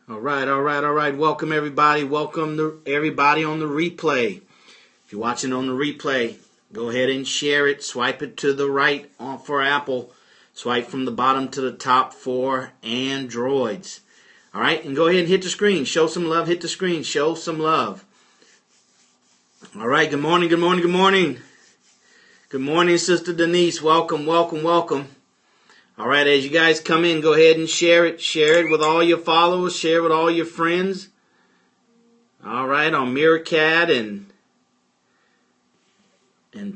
All right. Welcome everybody. Welcome to everybody on the replay. If you're watching on the replay, go ahead and share it. Swipe it to the right for Apple. Swipe from the bottom to the top for Androids. All right, and go ahead and hit the screen. Show some love. Hit the screen. Show some love. All right. Good morning. Good morning, Sister Denise. Welcome. All right, as you guys come in, go ahead and share it. Share it with all your followers. Share it with all your friends. All right, on Meerkat and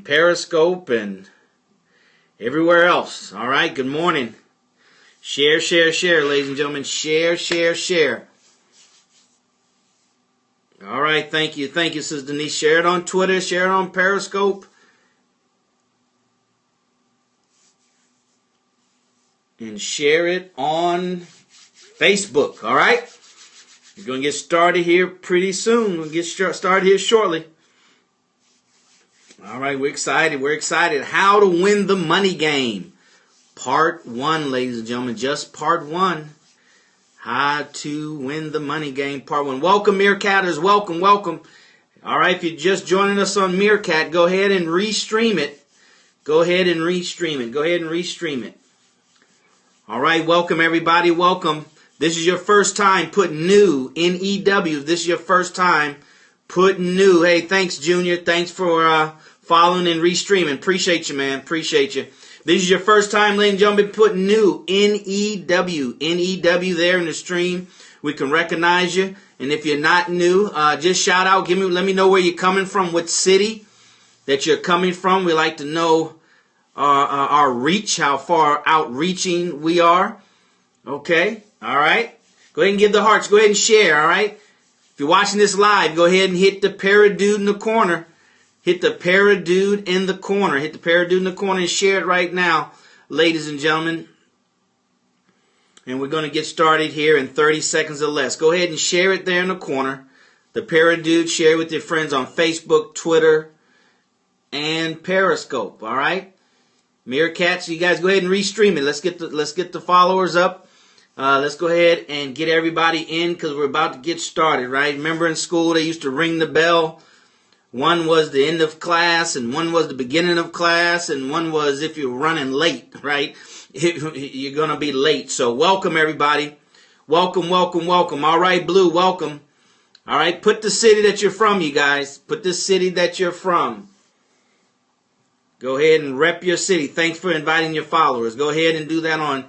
Periscope and everywhere else. All right, good morning. Share, ladies and gentlemen. Share. All right, thank you, Sister Denise. Share it on Twitter. Share it on Periscope. And share it on Facebook, all right? We're going to get started here pretty soon. We'll get started here shortly. All right, we're excited. How to win the money game. Part 1, ladies and gentlemen, just part 1. How to win the money game, part 1. Welcome, Meerkatters. Welcome. All right, if you're just joining us on Meerkat, go ahead and restream it. All right, welcome everybody. Welcome. This is your first time. Put new, N-E-W. This is your first time. Put new. Hey, thanks, Junior. Thanks for following and restreaming. Appreciate you, man. Appreciate you. This is your first time, ladies and gentlemen. Put new, N-E-W. N-E-W there in the stream. We can recognize you. And if you're not new, just shout out. Let me know where you're coming from, what city that you're coming from. We like to know our reach, how far outreaching we are. Okay, all right. Go ahead and give the hearts. Go ahead and share, all right. If you're watching this live, go ahead and hit the paradude in the corner. Hit the paradude in the corner and share it right now, ladies and gentlemen. And we're going to get started here in 30 seconds or less. Go ahead and share it there in the corner. The paradude, share it with your friends on Facebook, Twitter, and Periscope, all right. Meerkats, you guys go ahead and restream it. Let's get the followers up. Let's go ahead and get everybody in because we're about to get started, right? Remember in school they used to ring the bell. One was the end of class, and one was the beginning of class, and one was if you're running late, right? You're going to be late. So welcome, everybody. Welcome. All right, Blue, welcome. All right, put the city that you're from, you guys. Put the city that you're from. Go ahead and rep your city. Thanks for inviting your followers. Go ahead and do that on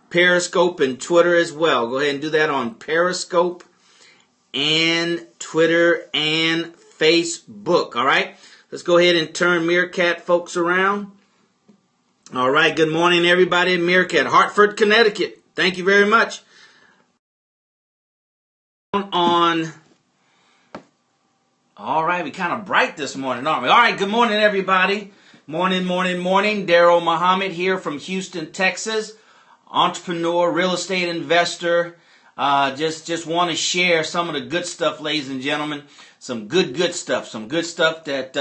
Periscope and Twitter as well. Go ahead and do that on Periscope and Twitter and Facebook. All right? Let's go ahead and turn Meerkat folks around. All right. Good morning, everybody in Meerkat. Hartford, Connecticut. Thank you very much. All right. We're kind of bright this morning, aren't we? All right. Good morning, everybody. Morning. DarrellMuhammad here from Houston, Texas. Entrepreneur, real estate investor. Just want to share some of the good stuff, ladies and gentlemen. Some good stuff. Some good stuff that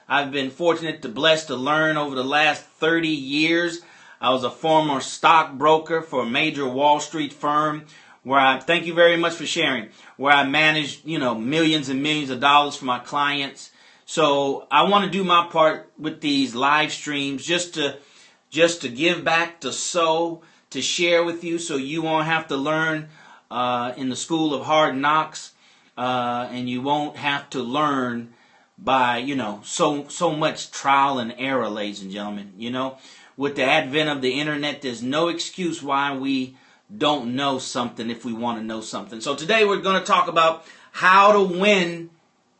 I've been fortunate to bless to learn over the last 30 years. I was a former stockbroker for a major Wall Street firm thank you very much for sharing, where I managed, millions and millions of dollars for my clients. So I want to do my part with these live streams just to give back, to sow, to share with you so you won't have to learn in the school of hard knocks and you won't have to learn by, so much trial and error, ladies and gentlemen. With the advent of the internet, there's no excuse why we don't know something if we want to know something. So today we're going to talk about how to win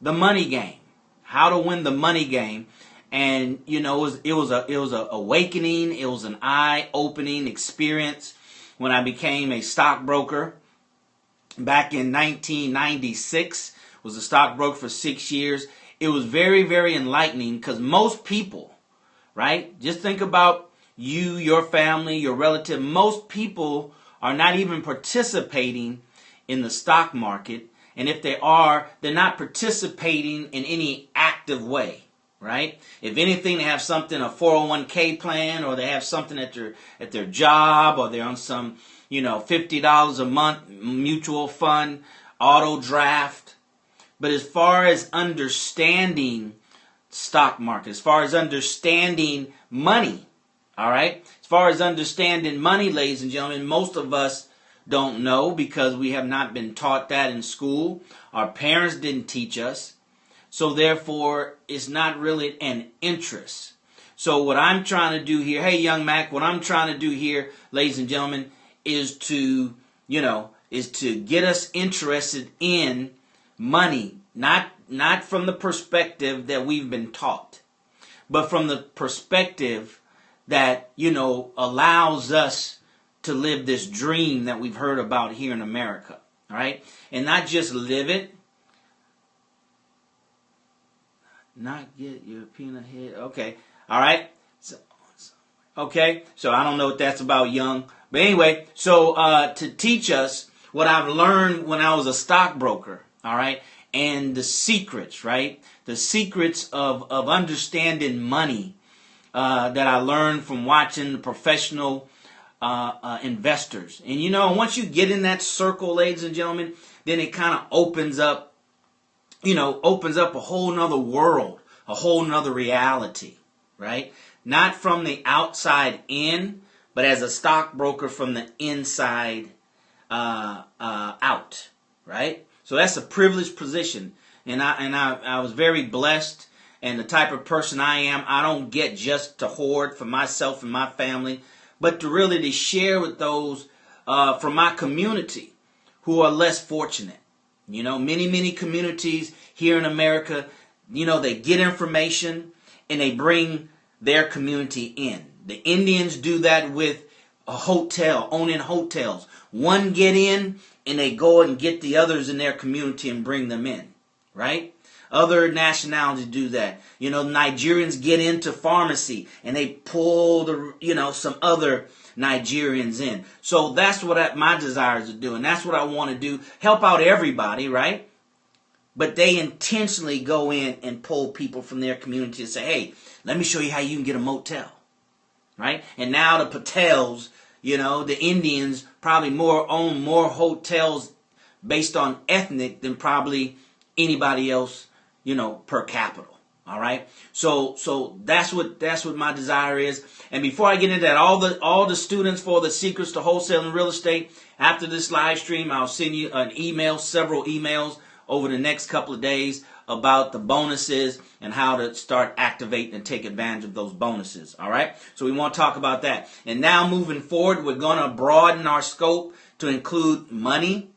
the money game. How to win the money game. And, it was a awakening. It was an eye-opening experience when I became a stockbroker back in 1996. Was a stockbroker for 6 years. It was very, very enlightening because most people, right? Just think about you, your family, your relative. Most people are not even participating in the stock market. And if they are, they're not participating in any active way. right? If anything, they have something, a 401k plan, or they have something at their job, or they're on some, $50 a month mutual fund, auto draft. But as far as understanding stock market, as far as understanding money, all right? As far as understanding money, ladies and gentlemen, most of us don't know because we have not been taught that in school. Our parents didn't teach us. So therefore, it's not really an interest. So what I'm trying to do here, hey, young Mac, what I'm trying to do here, ladies and gentlemen, is to get us interested in money, not from the perspective that we've been taught, but from the perspective that, allows us to live this dream that we've heard about here in America, all right? And not just live it, not get European ahead. Okay, all right. So I don't know what that's about, young. But anyway, so to teach us what I've learned when I was a stockbroker, all right, and the secrets, right? The secrets of understanding money that I learned from watching the professional investors. And once you get in that circle, ladies and gentlemen, then it kind of opens up a whole nother world, a whole nother reality, right? Not from the outside in, but as a stockbroker from the inside out, right? So that's a privileged position. And I was very blessed, and the type of person I am, I don't get just to hoard for myself and my family, but to share with those from my community who are less fortunate. Many communities here in America, they get information and they bring their community in. The Indians do that with a hotel, owning hotels. One get in and they go and get the others in their community and bring them in, right? Other nationalities do that. Nigerians get into pharmacy and they pull some other Nigerians in. So that's what my desires to do, and that's what I want to do. Help out everybody, right? But they intentionally go in and pull people from their community and say, hey, let me show you how you can get a motel, right? And now the Patels, the Indians probably own more hotels based on ethnic than probably anybody else, per capita. All right. So that's what my desire is. And before I get into that, all the students for the Secrets to Wholesale and Real Estate, after this live stream, I'll send you several emails over the next couple of days about the bonuses and how to start activating and take advantage of those bonuses. All right. So we want to talk about that. And now moving forward, we're going to broaden our scope to include money.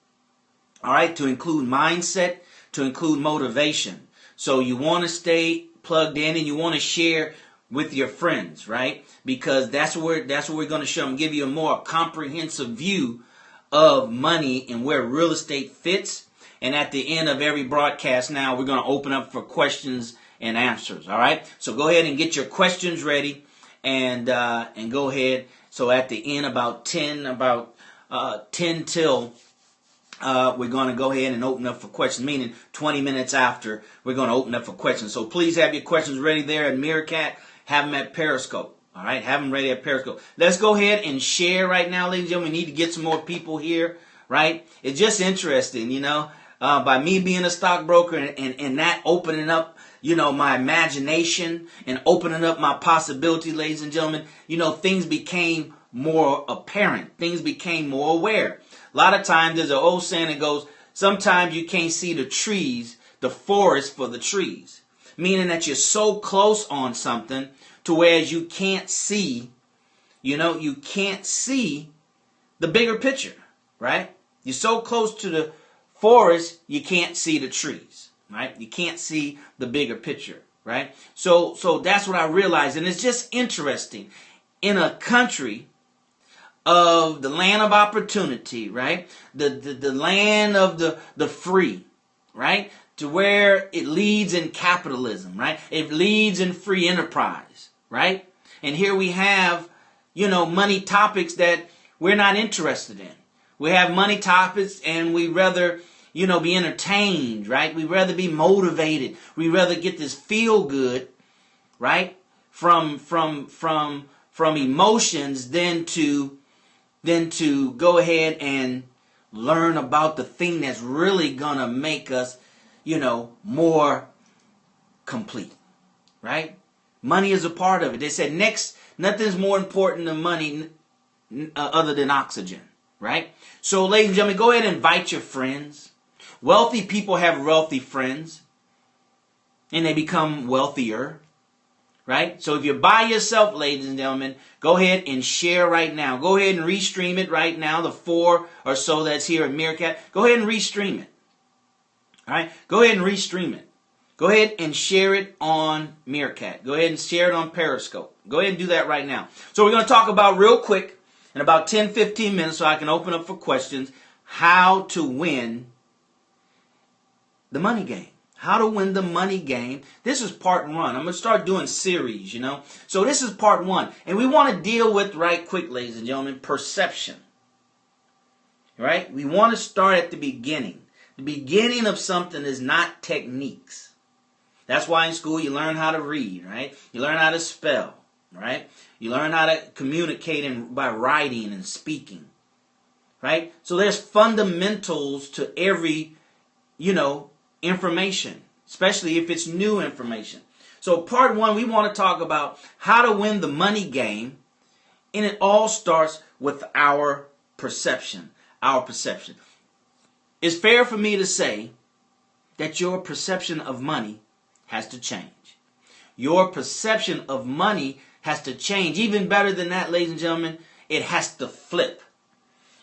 All right. To include mindset, to include motivation. So you want to stay plugged in and you want to share with your friends, right? Because that's what we're going to show them, give you a more comprehensive view of money and where real estate fits. And at the end of every broadcast now, we're going to open up for questions and answers, all right? So go ahead and get your questions ready and go ahead. So at the end, about 10 till we're going to go ahead and open up for questions, meaning 20 minutes after, we're going to open up for questions. So please have your questions ready there at Meerkat. Have them at Periscope. All right, have them ready at Periscope. Let's go ahead and share right now, ladies and gentlemen. We need to get some more people here, right? It's just interesting, by me being a stockbroker and that opening up, my imagination and opening up my possibilities, ladies and gentlemen, things became more apparent. Things became more aware. A lot of times there's an old saying that goes, sometimes you can't see the forest for the trees. Meaning that you're so close on something to whereas you can't see, you can't see the bigger picture, right? You're so close to the forest, you can't see the trees, right? You can't see the bigger picture, right? So that's what I realized. And it's just interesting. In a country of the land of opportunity, right? The land of the free, right? To where it leads in capitalism, right? It leads in free enterprise, right? And here we have, money topics that we're not interested in. We have money topics and we rather, be entertained, right? We rather be motivated. We rather get this feel good, right? From emotions than to go ahead and learn about the thing that's really gonna make us, more complete, right? Money is a part of it. They said next, nothing's more important than money other than oxygen, right? So, ladies and gentlemen, go ahead and invite your friends. Wealthy people have wealthy friends, and they become wealthier, right? So if you're by yourself, ladies and gentlemen, go ahead and share right now. Go ahead and restream it right now, the 4 or so that's here at Meerkat. Go ahead and restream it. All right? Go ahead and restream it. Go ahead and share it on Meerkat. Go ahead and share it on Periscope. Go ahead and do that right now. So we're going to talk about real quick, in about 10, 15 minutes, so I can open up for questions, how to win the money game. How to win the money game. This is part 1. I'm going to start doing series, So this is part 1. And we want to deal with, right quick, ladies and gentlemen, perception. Right? We want to start at the beginning. The beginning of something is not techniques. That's why in school you learn how to read, right? You learn how to spell, right? You learn how to communicate by writing and speaking, right? So there's fundamentals to every, information, especially if it's new information. So part 1, we want to talk about how to win the money game, and it all starts with our perception. Our perception. It's fair for me to say that your perception of money has to change. Your perception of money has to change. Even better than that, ladies and gentlemen, it has to flip.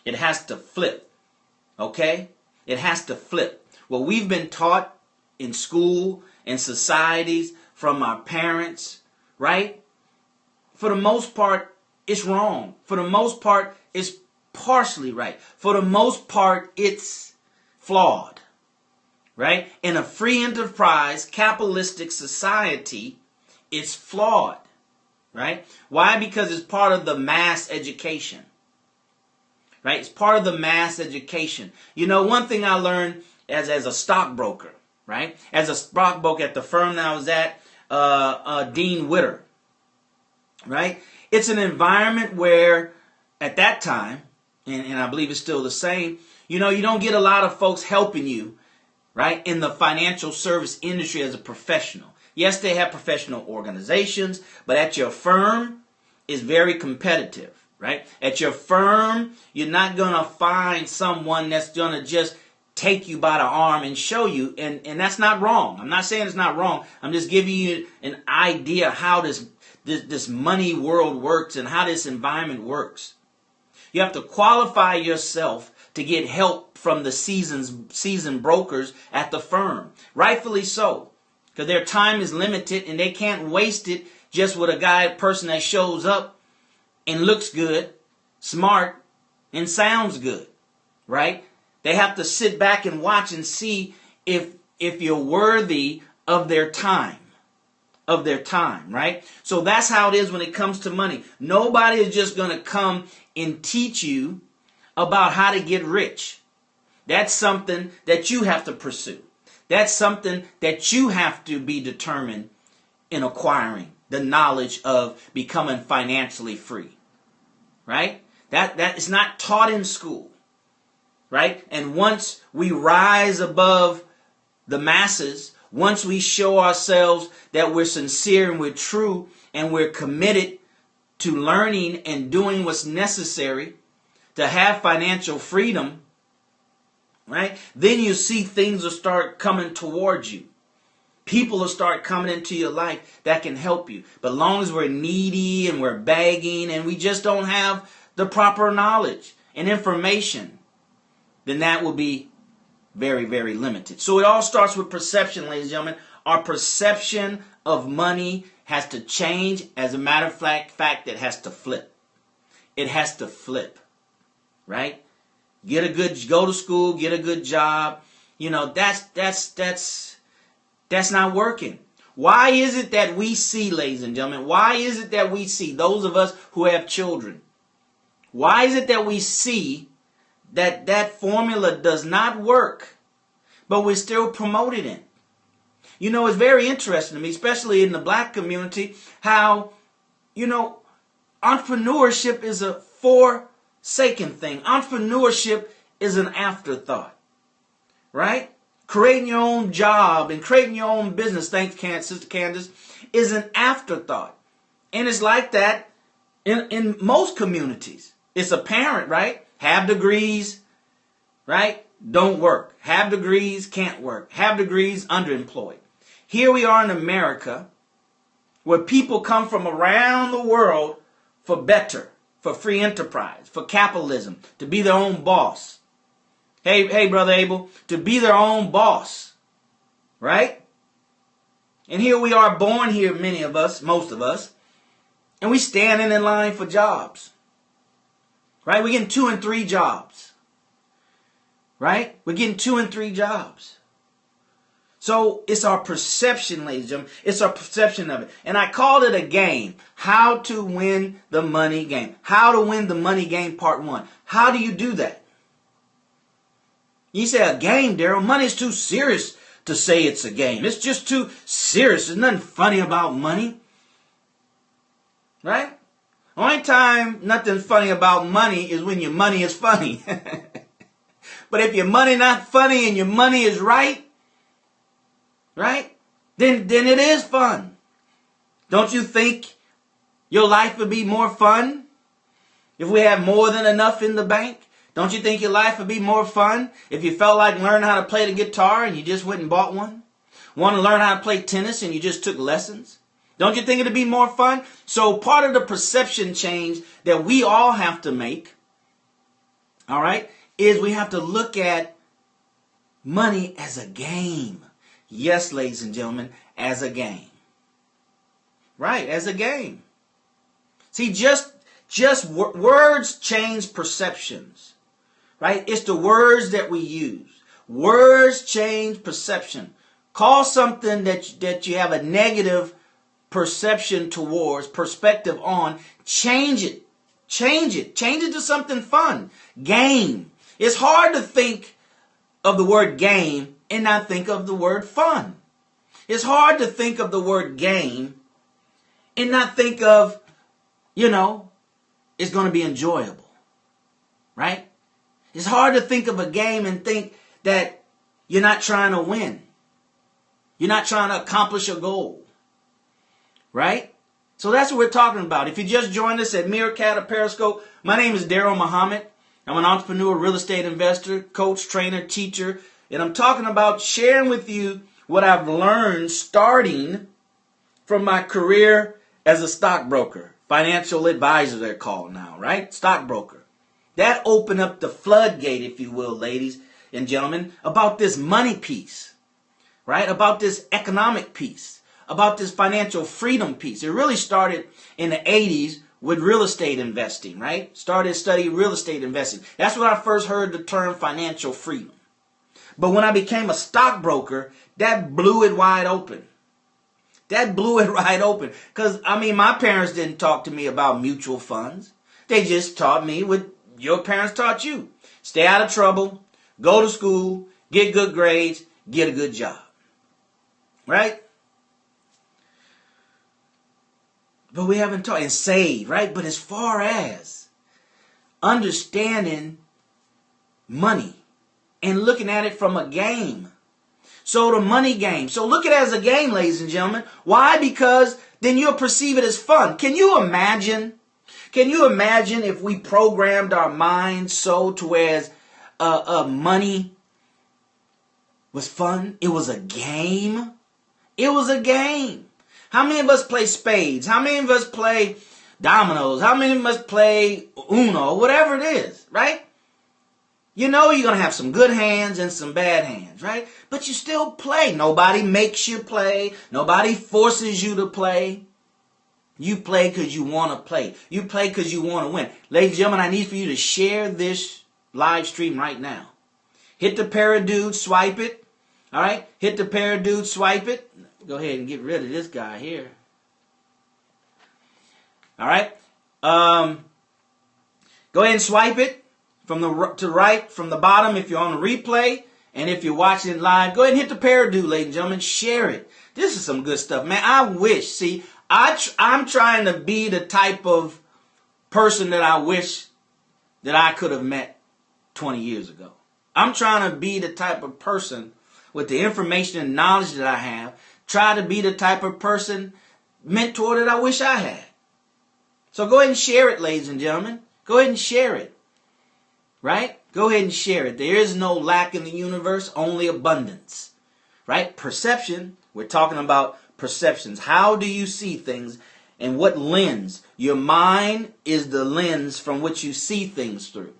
It has to flip. Okay? It has to flip. What we've been taught in school, in societies, from our parents, right? For the most part, it's wrong. For the most part, it's partially right. For the most part, it's flawed, right? In a free enterprise, capitalistic society, it's flawed, right? Why? Because it's part of the mass education, right? It's part of the mass education. One thing I learned as a stockbroker, right? As a stockbroker at the firm that I was at, Dean Witter, right? It's an environment where, at that time, and I believe it's still the same, you don't get a lot of folks helping you, right, in the financial service industry as a professional. Yes, they have professional organizations, but at your firm, it's very competitive, right? At your firm, you're not going to find someone that's going to just take you by the arm and show you, and that's not wrong. I'm not saying it's not wrong. I'm just giving you an idea how this money world works and how this environment works. You have to qualify yourself to get help from the seasoned brokers at the firm. Rightfully so, because their time is limited and they can't waste it just with a person that shows up and looks good, smart, and sounds good, right? They have to sit back and watch and see if you're worthy of their time. Right? So that's how it is when it comes to money. Nobody is just going to come and teach you about how to get rich. That's something that you have to pursue. That's something that you have to be determined in acquiring, the knowledge of becoming financially free. Right? That is not taught in school. Right? And once we rise above the masses, once we show ourselves that we're sincere and we're true and we're committed to learning and doing what's necessary to have financial freedom, right? Then you see things will start coming towards you. People will start coming into your life that can help you. But as long as we're needy and we're begging and we just don't have the proper knowledge and information, then that will be very, very limited. So it all starts with perception, ladies and gentlemen. Our perception of money has to change. As a matter of fact, it has to flip. It has to flip, right? Go to school, get a good job. That's not working. Why is it that we see, ladies and gentlemen, why is it that we see, those of us who have children, why is it that we see that formula does not work, but we're still promoted in? You know, it's very interesting to me, especially in the black community, how, you know, entrepreneurship is a forsaken thing. Entrepreneurship is an afterthought, right? Creating your own job and creating your own business, thanks, Sister Candace, is an afterthought. And it's like that in most communities. It's apparent, right? Have degrees, right? Don't work. Have degrees, can't work. Have degrees, underemployed. Here we are in America, where people come from around the world for better, for free enterprise, for capitalism, to be their own boss. Hey, Brother Abel, to be their own boss, right? And here we are born here, many of us, most of us, and we standing in line for jobs, right? We're getting 2 and 3 jobs, right? We're getting 2 and 3 jobs. So it's our perception, ladies and gentlemen. It's our perception of it. And I called it a game. How to win the money game. How to win the money game part 1. How do you do that? You say a game, Darrell. Money's too serious to say it's a game. It's just too serious. There's nothing funny about money. Right? Only time nothing's funny about money is when your money is funny. But if your money not funny and your money is right, then it is fun. Don't you think your life would be more fun if we had more than enough in the bank? Don't you think your life would be more fun if you felt like learning how to play the guitar and you just went and bought one? Want to learn how to play tennis and you just took lessons? Don't you think it would be more fun? So part of the perception change that we all have to make, all right, is we have to look at money as a game. Yes, ladies and gentlemen, as a game. Right, as a game. See, just words change perceptions. Right? It's the words that we use. Words change perception. Call something that you have a negative perception towards, perspective on, change it. Change it. Change it to something fun. Game. It's hard to think of the word game and not think of the word fun. It's hard to think of the word game and not think of, it's going to be enjoyable. Right? It's hard to think of a game and think that you're not trying to win. You're not trying to accomplish a goal. Right? So that's what we're talking about. If you just joined us at Meerkat or Periscope, my name is DarrellMuhammad. I'm an entrepreneur, real estate investor, coach, trainer, teacher, and I'm talking about sharing with you what I've learned starting from my career as a stockbroker, financial advisor they're called now, right? Stockbroker. That opened up the floodgate, if you will, ladies and gentlemen, about this money piece, right? About this economic piece, about this financial freedom piece. It really started in the 80s with real estate investing, right? Started studying real estate investing. That's when I first heard the term financial freedom. But when I became a stockbroker, that blew it wide open. That blew it right open. Because, my parents didn't talk to me about mutual funds. They just taught me what your parents taught you. Stay out of trouble, go to school, get good grades, get a good job. Right? But we haven't taught, and save, right? But as far as understanding money and looking at it from a game. So the money game. So look at it as a game, ladies and gentlemen. Why? Because then you'll perceive it as fun. Can you imagine? Can you imagine if we programmed our minds so to whereas money was fun? It was a game. It was a game. How many of us play spades? How many of us play dominoes? How many of us play Uno? Whatever it is, right? You're going to have some good hands and some bad hands, right? But you still play. Nobody makes you play. Nobody forces you to play. You play because you want to play. You play because you want to win. Ladies and gentlemen, I need for you to share this live stream right now. Hit the Paradude, swipe it. All right? Hit the Paradude, swipe it. Go ahead and get rid of this guy here. All right? Go ahead and swipe it from the to right, from the bottom if you're on the replay. And if you're watching it live, go ahead and hit the parrot do, ladies and gentlemen. Share it. This is some good stuff, man. I wish. See, I'm trying to be the type of person that I wish that I could have met 20 years ago. I'm trying to be the type of person with the information and knowledge that I have. Try to be the type of person, mentor that I wish I had. So go ahead and share it, ladies and gentlemen. Go ahead and share it. Right? Go ahead and share it. There is no lack in the universe, only abundance. Right? Perception, we're talking about perceptions. How do you see things and what lens? Your mind is the lens from which you see things through.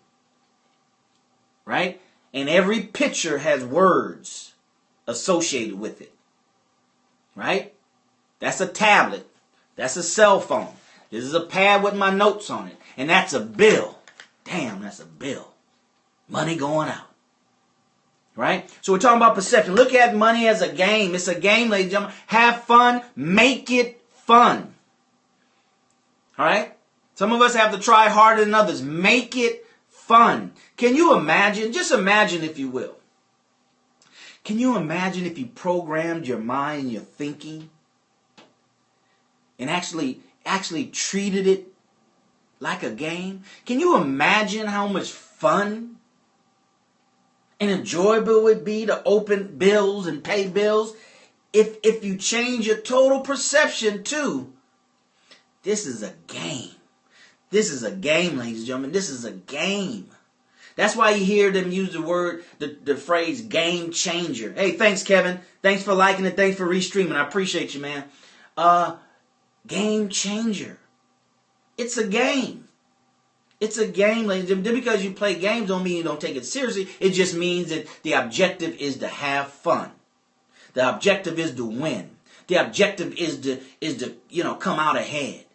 Right? And every picture has words associated with it. Right? That's a tablet. That's a cell phone. This is a pad with my notes on it. And that's a bill. Damn, that's a bill. Money going out. Right? So we're talking about perception. Look at money as a game. It's a game, ladies and gentlemen. Have fun. Make it fun. All right? Some of us have to try harder than others. Make it fun. Can you imagine? Just imagine, if you will. Can you imagine if you programmed your mind and your thinking and actually treated it like a game? Can you imagine how much fun and enjoyable it would be to open bills and pay bills if you change your total perception to, this is a game. This is a game, ladies and gentlemen. This is a game. That's why you hear them use the phrase game changer. Hey, thanks, Kevin. Thanks for liking it. Thanks for restreaming. I appreciate you, man. Game changer. It's a game. It's a game, ladies and gentlemen. Just because you play games don't mean you don't take it seriously. It just means that the objective is to have fun. The objective is to win. The objective is to come out ahead.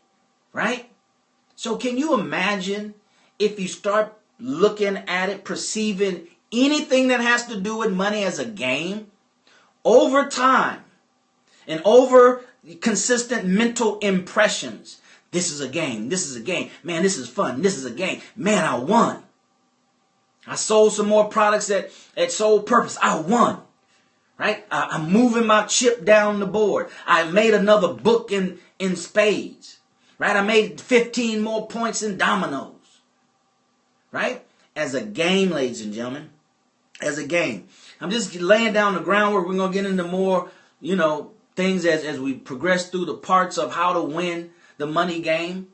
Right? So can you imagine if you start looking at it, perceiving anything that has to do with money as a game, over time and over consistent mental impressions? This is a game. This is a game. Man, this is fun. This is a game. Man, I won. I sold some more products at Sold Purpose. I won. Right? I'm moving my chip down the board. I made another book in spades. Right? I made 15 more points in dominoes. Right? As a game, ladies and gentlemen. As a game. I'm just laying down the groundwork. We're going to get into more, things as we progress through the parts of how to win the money game.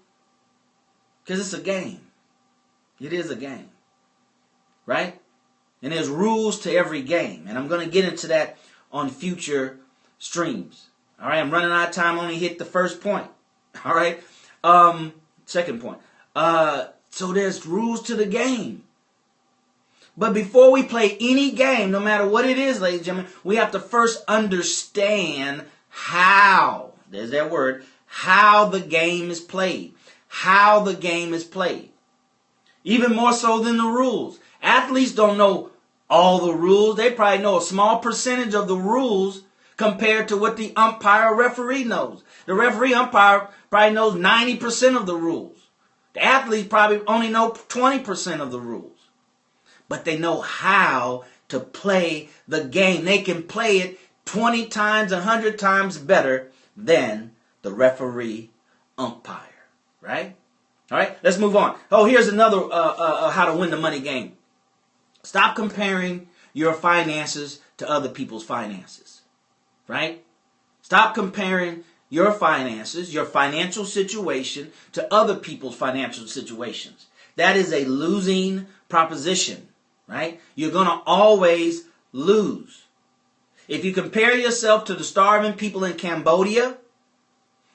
Because it's a game. It is a game. Right? And there's rules to every game. And I'm going to get into that on future streams. All right? I'm running out of time. I only hit the first point. All right? Second point. So there's rules to the game. But before we play any game, no matter what it is, ladies and gentlemen, we have to first understand how, there's that word, how the game is played. How the game is played. Even more so than the rules. Athletes don't know all the rules. They probably know a small percentage of the rules compared to what the umpire or referee knows. The referee umpire probably knows 90% of the rules. The athletes probably only know 20% of the rules. But they know how to play the game. They can play it 20 times, 100 times better than the referee umpire. Right? All right, let's move on. Oh, here's another how to win the money game. Stop comparing your finances to other people's finances. Right? Stop comparing your finances, your financial situation, to other people's financial situations. That is a losing proposition, right? You're going to always lose. If you compare yourself to the starving people in Cambodia,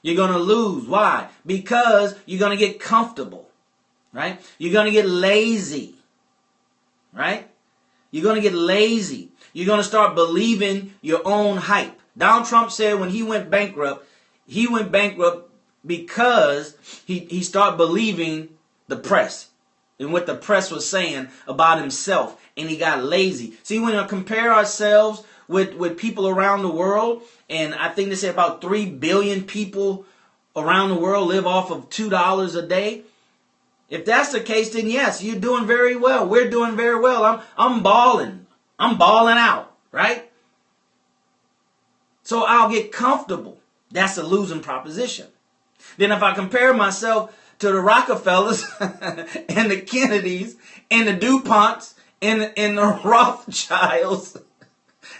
you're going to lose. Why? Because you're going to get comfortable, right? You're going to get lazy, right? You're going to get lazy. You're going to start believing your own hype. Donald Trump said when he went bankrupt because he started believing the press and what the press was saying about himself, and he got lazy. See, when we compare ourselves with people around the world, and I think they say about 3 billion people around the world live off of $2 a day. If that's the case, then yes, you're doing very well. We're doing very well. I'm balling. I'm balling out, right? So I'll get comfortable. That's a losing proposition. Then if I compare myself to the Rockefellers and the Kennedys and the DuPonts and the Rothschilds,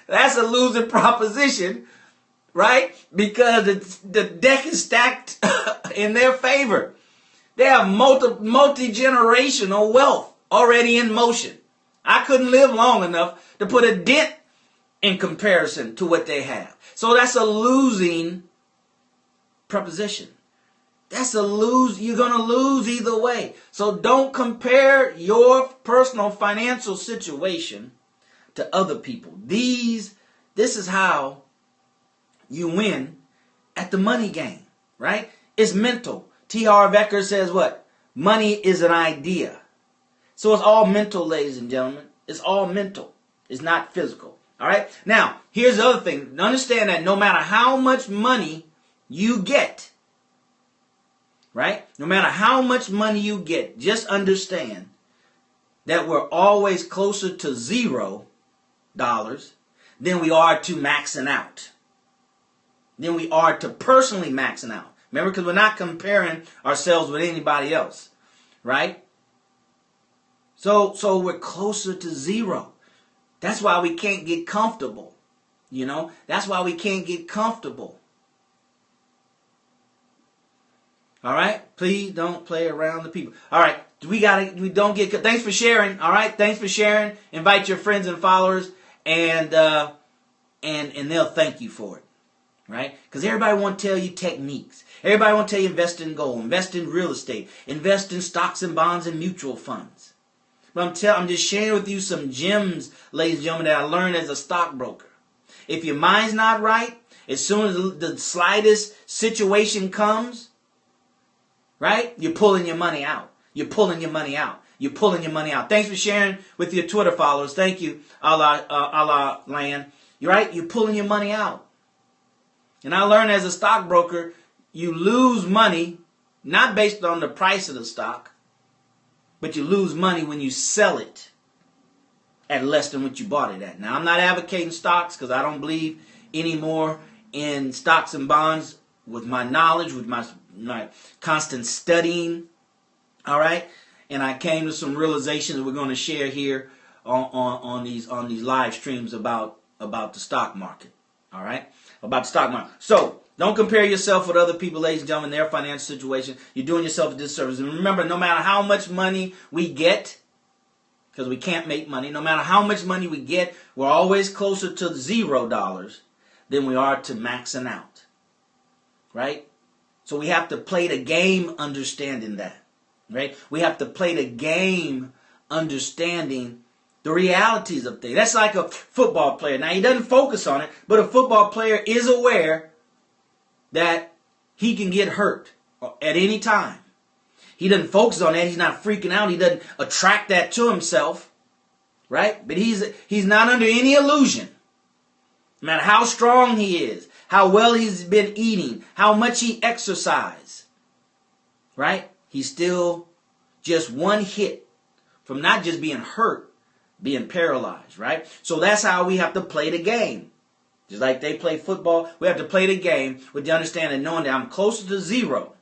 that's a losing proposition, right? Because the deck is stacked in their favor. They have multi-generational wealth already in motion. I couldn't live long enough to put a dent in comparison to what they have. So that's a losing proposition. That's a lose. You're going to lose either way. So don't compare your personal financial situation to other people. This is how you win at the money game, right? It's mental. T. Harv Eker says what? Money is an idea. So it's all mental, ladies and gentlemen. It's all mental. It's not physical. All right? Now, here's the other thing. Understand that no matter how much money you get, right? No matter how much money you get, just understand that we're always closer to $0 than we are to maxing out. Than we are to personally maxing out. Remember, because we're not comparing ourselves with anybody else, right? So we're closer to 0. That's why we can't get comfortable. You know, that's why we can't get comfortable. All right, please don't play around the people. All right, thanks for sharing. All right, thanks for sharing. Invite your friends and followers, and they'll thank you for it. Right? Because everybody want to tell you techniques. Everybody want to tell you invest in gold, invest in real estate, invest in stocks and bonds and mutual funds. But I'm just sharing with you some gems, ladies and gentlemen, that I learned as a stockbroker. If your mind's not right, as soon as the slightest situation comes, right? You're pulling your money out. You're pulling your money out. You're pulling your money out. Thanks for sharing with your Twitter followers. Thank you, Allah Land. You're right. You're pulling your money out. And I learned as a stockbroker, you lose money not based on the price of the stock, but you lose money when you sell it at less than what you bought it at. Now, I'm not advocating stocks because I don't believe anymore in stocks and bonds with my knowledge, with my constant studying. All right? And I came to some realizations we're going to share here on these live streams about the stock market. All right? About the stock market. So, don't compare yourself with other people, ladies and gentlemen, their financial situation. You're doing yourself a disservice. And remember, no matter how much money we get, because we can't make money, no matter how much money we get, we're always closer to $0 than we are to maxing out. Right? So we have to play the game understanding that. Right? We have to play the game understanding the realities of things. That's like a football player. Now, he doesn't focus on it, but a football player is aware that he can get hurt at any time. He doesn't focus on that. He's not freaking out. He doesn't attract that to himself. Right? But he's not under any illusion. No matter how strong he is, how well he's been eating, how much he exercises. Right? He's still just one hit from not just being hurt, being paralyzed, right? So that's how we have to play the game. Just like they play football, we have to play the game with the understanding, knowing that I'm closer to 0.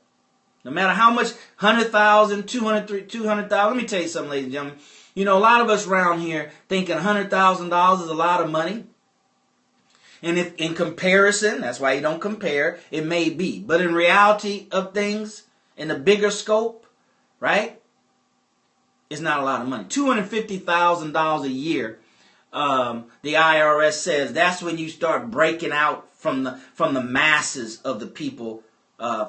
No matter how much, 100,000, 200,000. Let me tell you something, ladies and gentlemen. You know, a lot of us around here thinking $100,000 is a lot of money. And if in comparison, that's why you don't compare, it may be. But in reality of things, in the bigger scope, right? It's not a lot of money. $250,000 a year. The IRS says that's when you start breaking out from the masses of the people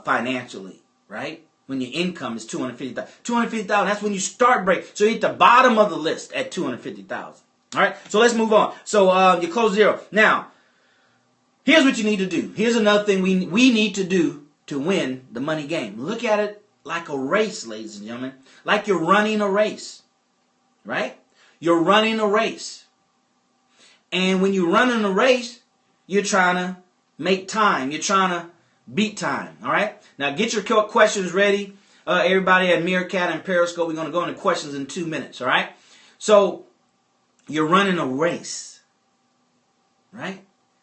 financially, right? When your income is $250,000. $250,000, that's when you start breaking. So you're at the bottom of the list at $250,000. All right. So let's move on. So you close 0. Now, here's what you need to do. Here's another thing we need to do to win the money game. Look at it like a race, ladies and gentlemen. Like you're running a race. Right? You're running a race. And when you're running a race, you're trying to make time. You're trying to beat time. All right? Now get your questions ready. Everybody at Meerkat and Periscope, we're going to go into questions in 2 minutes. All right? So You're running a race, right?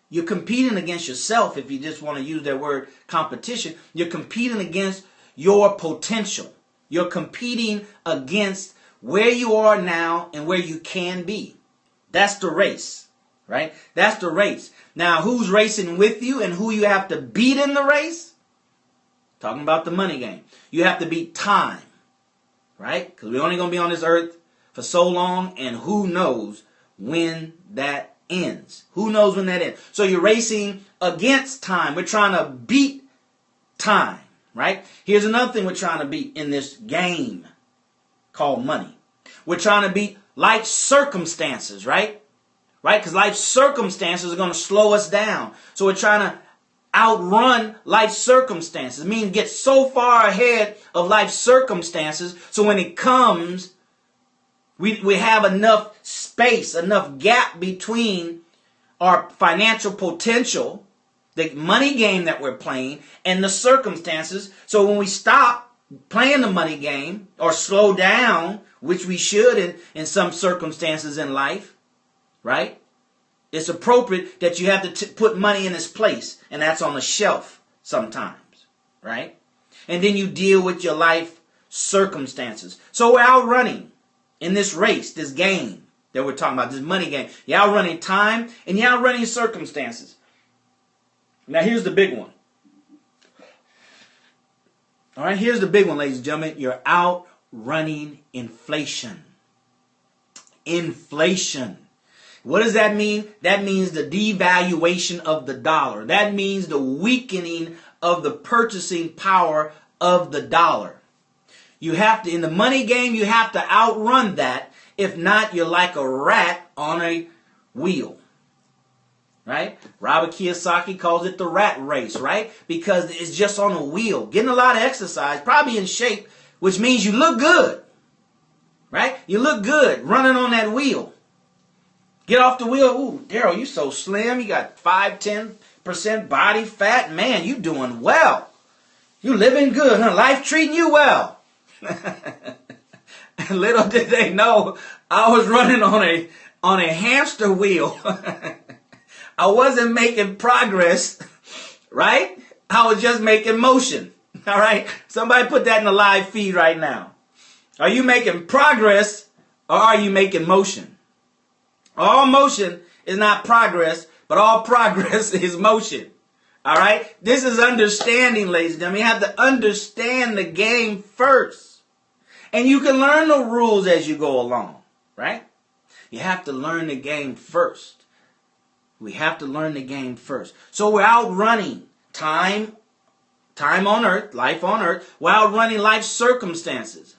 You're competing against yourself, if you just want to use that word competition. You're competing against your potential. You're competing against where you are now and where you can be. That's the race, right? That's the race. Now, who's racing with you and who you have to beat in the race? Talking about the money game. You have to beat time, right? Because we're only going to be on this earth for so long, and who knows when that ends. Who knows when that ends? So you're racing against time. We're trying to beat time, right? Here's another thing we're trying to beat in this game called money. We're trying to beat life circumstances, right? Right? Because life circumstances are going to slow us down. So we're trying to outrun life circumstances. Meaning get so far ahead of life circumstances so when it comes, we have enough space, enough gap between our financial potential, the money game that we're playing, and the circumstances. So when we stop playing the money game or slow down, which we should in some circumstances in life, right? It's appropriate that you have to put money in its place, and that's on the shelf sometimes, right? And then you deal with your life circumstances. So we're outrunning in this race, this game that we're talking about, this money game. You're outrunning time and you're outrunning circumstances. Now here's the big one. All right, here's the big one, ladies and gentlemen. You're outrunning inflation. Inflation. What does that mean? That means the devaluation of the dollar. That means the weakening of the purchasing power of the dollar. You have to, in the money game, you have to outrun that. If not, you're like a rat on a wheel. Right? Robert Kiyosaki calls it the rat race, right? Because it's just on a wheel. Getting a lot of exercise, probably in shape, which means you look good. Right? You look good running on that wheel. Get off the wheel. Ooh, Darrell, you so slim. You got 5-10% body fat. Man, you doing well. You living good, huh? Life treating you well. Little did they know I was running on a hamster wheel. I wasn't making progress, right? I was just making motion. All right? Somebody put that in the live feed right now. Are you making progress or are you making motion? All motion is not progress, but all progress is motion. All right? This is understanding, ladies and gentlemen. You have to understand the game first. And you can learn the rules as you go along, right? You have to learn the game first. We have to learn the game first. So we're outrunning time on earth, life on earth. We're outrunning life circumstances.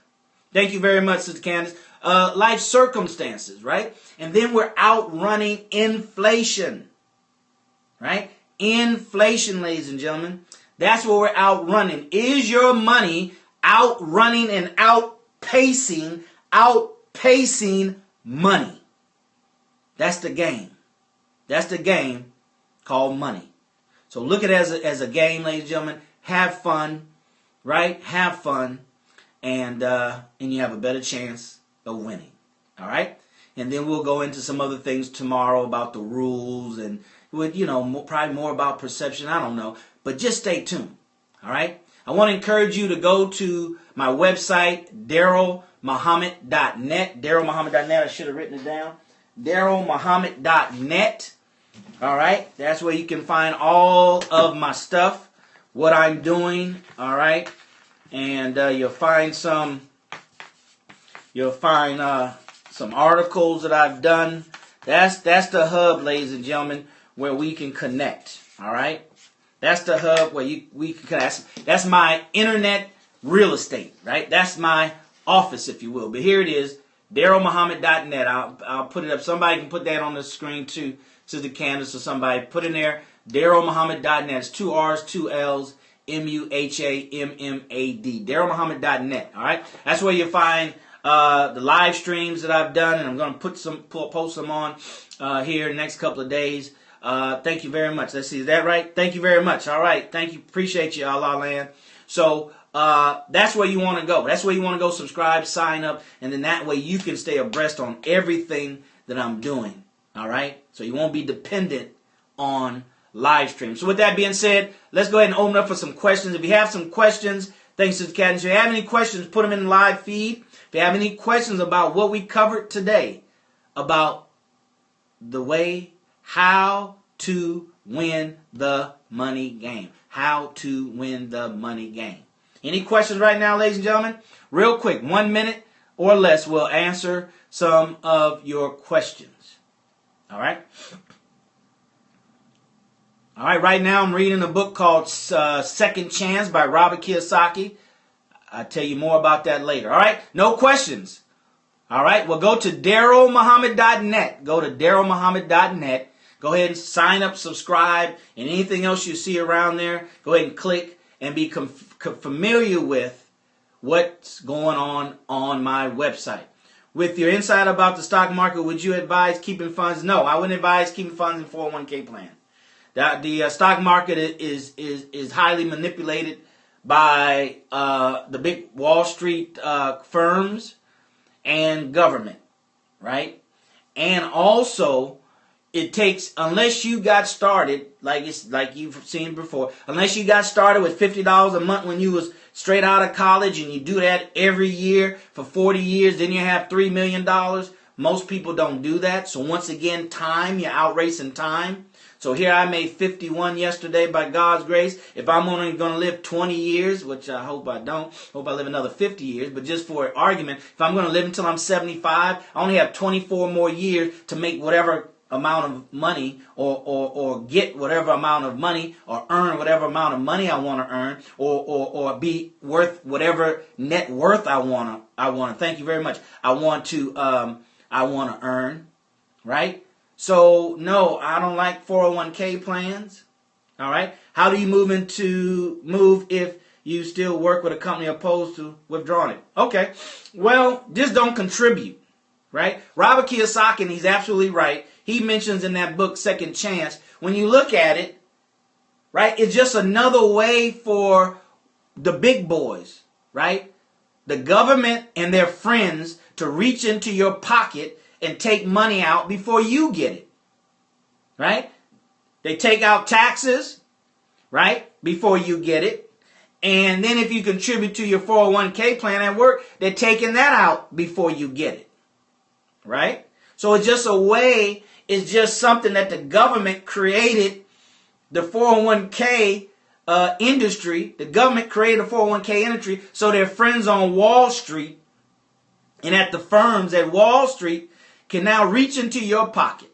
Thank you very much, Sister Candace. Life circumstances, right? And then we're outrunning inflation, right? Inflation, ladies and gentlemen. That's what we're outrunning. Is your money outrunning and outpacing money? That's the game. That's the game called money. So look at it as a game, ladies and gentlemen. Have fun, right? Have fun, and you have a better chance of winning. All right? And then we'll go into some other things tomorrow about the rules and with probably more about perception. I don't know, but just stay tuned. All right? I want to encourage you to go to my website, DarrellMuhammad.net. DarrellMuhammad.net. I should have written it down. DarrellMuhammad.net. All right? That's where you can find all of my stuff, what I'm doing. All right? And you'll find some articles that I've done. That's the hub, ladies and gentlemen, where we can connect. All right? That's the hub where we can connect. That's my internet real estate, right? That's my office, if you will. But here it is, DarrellMuhammad.net. I'll put it up. Somebody can put that on the screen too, Sister Candace or somebody. Put in there, DarrellMuhammad.net. It's 2 R's, 2 L's, MUHAMMAD. DarrellMuhammad.net. All right? That's where you'll find the live streams that I've done, and I'm going to post some on here in the next couple of days. Thank you very much. Let's see, is that right? Thank you very much. All right. Thank you. Appreciate you, Allah land. So that's where you want to go. That's where you want to go subscribe, sign up, and then that way you can stay abreast on everything that I'm doing. All right? So you won't be dependent on live stream. So with that being said, let's go ahead and open up for some questions. If you have some questions, thanks to the cat. If you have any questions, put them in the live feed. If you have any questions about what we covered today, about the way, how to win the money game. How to win the money game. Any questions right now, ladies and gentlemen? Real quick, 1 minute or less, we'll answer some of your questions. All right? All right, right now I'm reading a book called Second Chance by Robert Kiyosaki. I'll tell you more about that later. All right? No questions. All right? Well, go to DarrellMuhammad.net. Go to DarrellMuhammad.net. Go ahead and sign up, subscribe, and anything else you see around there, go ahead and click and be familiar with what's going on my website. With your insight about the stock market, would you advise keeping funds? No, I wouldn't advise keeping funds in 401k plan. The stock market is highly manipulated by the big Wall Street firms and government, right? And also, it takes, unless you got started, like you've seen before, unless you got started with $50 a month when you was straight out of college and you do that every year for 40 years, then you have $3 million. Most people don't do that. So once again, time, you're outracing time. So here I made 51 yesterday by God's grace. If I'm only going to live 20 years, which I hope I don't, hope I live another 50 years, but just for argument, if I'm going to live until I'm 75, I only have 24 more years to make whatever amount of money or get whatever amount of money or earn whatever amount of money I want to earn or be worth whatever net worth I want to thank you very much. I want to earn, right? So no, I don't like 401k plans. All right? How do you move if you still work with a company opposed to withdrawing it? Okay. Well, just don't contribute, right? Robert Kiyosaki, and he's absolutely right. He mentions in that book, Second Chance, when you look at it, right, it's just another way for the big boys, right? The government and their friends to reach into your pocket and take money out before you get it, right? They take out taxes, right, before you get it. And then if you contribute to your 401k plan at work, they're taking that out before you get it, right? So it's just a way, it's just something that the government created, the 401k industry. The government created a 401k industry so their friends on Wall Street and at the firms at Wall Street can now reach into your pocket,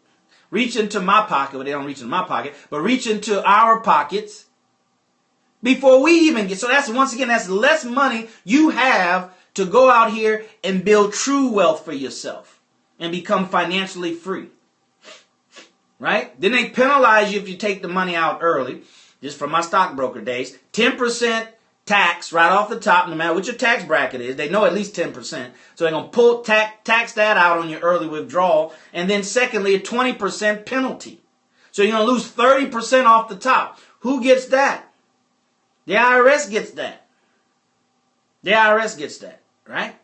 reach into my pocket. Well, they don't reach into my pocket, but reach into our pockets before we even get. So that's, once again, that's less money you have to go out here and build true wealth for yourself and become financially free. Right? Then they penalize you if you take the money out early. Just from my stockbroker days, 10% tax right off the top, no matter what your tax bracket is. They know at least 10%. So they're going to pull tax that out on your early withdrawal. And then secondly, a 20% penalty. So you're going to lose 30% off the top. Who gets that? The IRS gets that. The IRS gets that, right?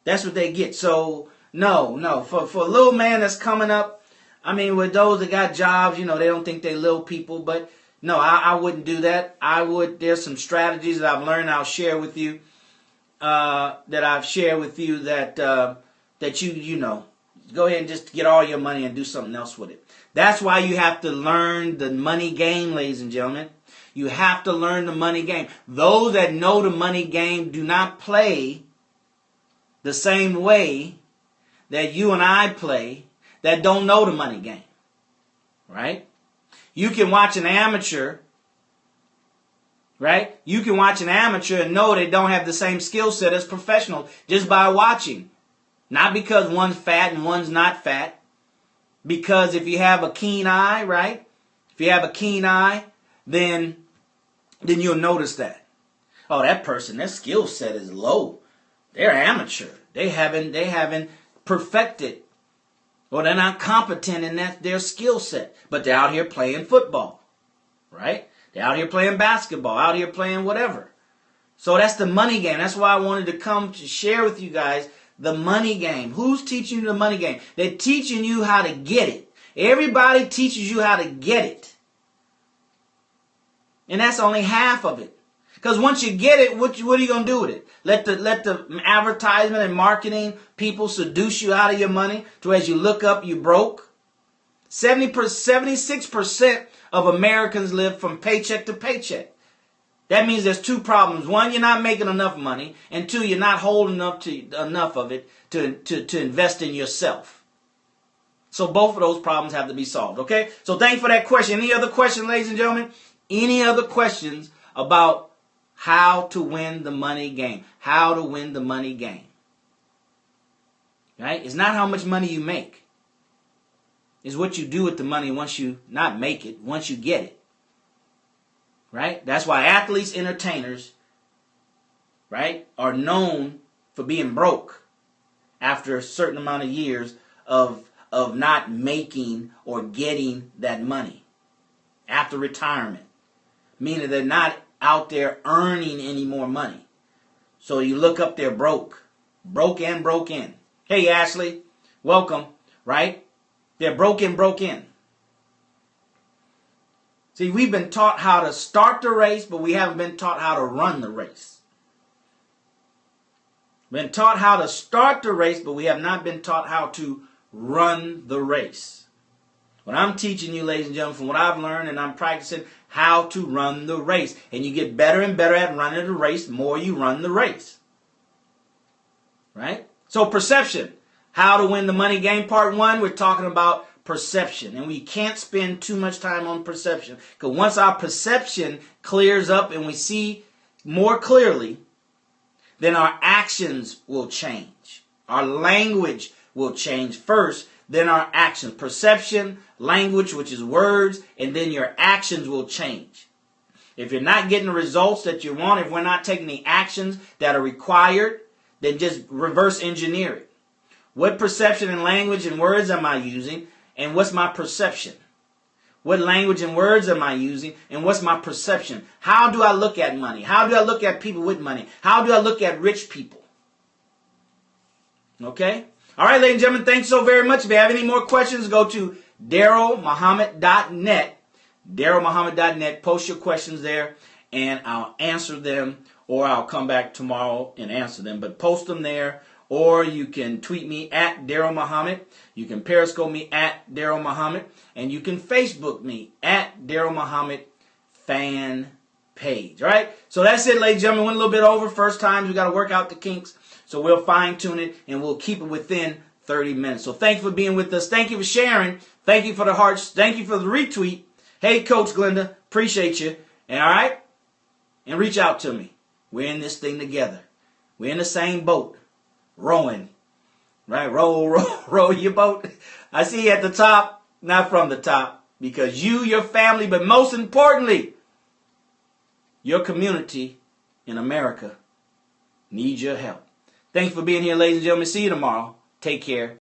That's what they get. So no. For a little man that's coming up, I mean, with those that got jobs, you know, they don't think they little people, but no, I wouldn't do that. There's some strategies that I've learned I'll share with you, that you know, go ahead and just get all your money and do something else with it. That's why you have to learn the money game, ladies and gentlemen. You have to learn the money game. Those that know the money game do not play the same way that you and I play that don't know the money game, right? You can watch an amateur, right? You can watch an amateur and know they don't have the same skill set as professionals just by watching. Not because one's fat and one's not fat. Because if you have a keen eye, right? If you have a keen eye, then you'll notice that. Oh, that person, their skill set is low. They're amateur. They haven't perfected, or they're not competent in their skill set. But they're out here playing football, right? They're out here playing basketball, out here playing whatever. So that's the money game. That's why I wanted to come to share with you guys the money game. Who's teaching you the money game? They're teaching you how to get it. Everybody teaches you how to get it. And that's only half of it. Because once you get it, what are you going to do with it? Let the advertisement and marketing people seduce you out of your money to as you look up, you broke? 76% of Americans live from paycheck to paycheck. That means there's two problems. One, you're not making enough money. And two, you're not holding up to enough of it to invest in yourself. So both of those problems have to be solved, okay? So thanks for that question. Any other questions, ladies and gentlemen? Any other questions about how to win the money game? How to win the money game. Right? It's not how much money you make. It's what you do with the money once you not make it, once you get it. Right? That's why athletes, entertainers, right, are known for being broke after a certain amount of years of not making or getting that money after retirement. Meaning they're not out there earning any more money. So you look up, they're broke. Broke in. Hey, Ashley, welcome, right? They're broke in. See, we've been taught how to start the race, but we haven't been taught how to run the race. Been taught how to start the race, but we have not been taught how to run the race. What I'm teaching you, ladies and gentlemen, from what I've learned, and I'm practicing how to run the race. And you get better and better at running the race the more you run the race. Right? So perception. How to win the money game. Part 1, we're talking about perception. And we can't spend too much time on perception. Because once our perception clears up and we see more clearly, then our actions will change. Our language will change first, then our actions. Perception, language, which is words, and then your actions will change. If you're not getting the results that you want, if we're not taking the actions that are required, then just reverse engineer it. What perception and language and words am I using, and what's my perception? What language and words am I using, and what's my perception? How do I look at money? How do I look at people with money? How do I look at rich people? Okay? All right, ladies and gentlemen, thanks so very much. If you have any more questions, go to DarrellMuhammad.net. DarrellMuhammad.net. Post your questions there, and I'll answer them, or I'll come back tomorrow and answer them. But post them there, or you can tweet me at DarrellMuhammad. You can Periscope me at DarrellMuhammad, and you can Facebook me at DarrellMuhammad fan page. All right? So that's it, ladies and gentlemen. Went a little bit over. First times, we got to work out the kinks. So we'll fine-tune it, and we'll keep it within 30 minutes. So thank you for being with us. Thank you for sharing. Thank you for the hearts. Thank you for the retweet. Hey, Coach Glenda, appreciate you. And all right? And reach out to me. We're in this thing together. We're in the same boat. Rowing. Right? Row your boat. I see you at the top, not from the top. Because you, your family, but most importantly, your community in America needs your help. Thanks for being here, ladies and gentlemen. See you tomorrow. Take care.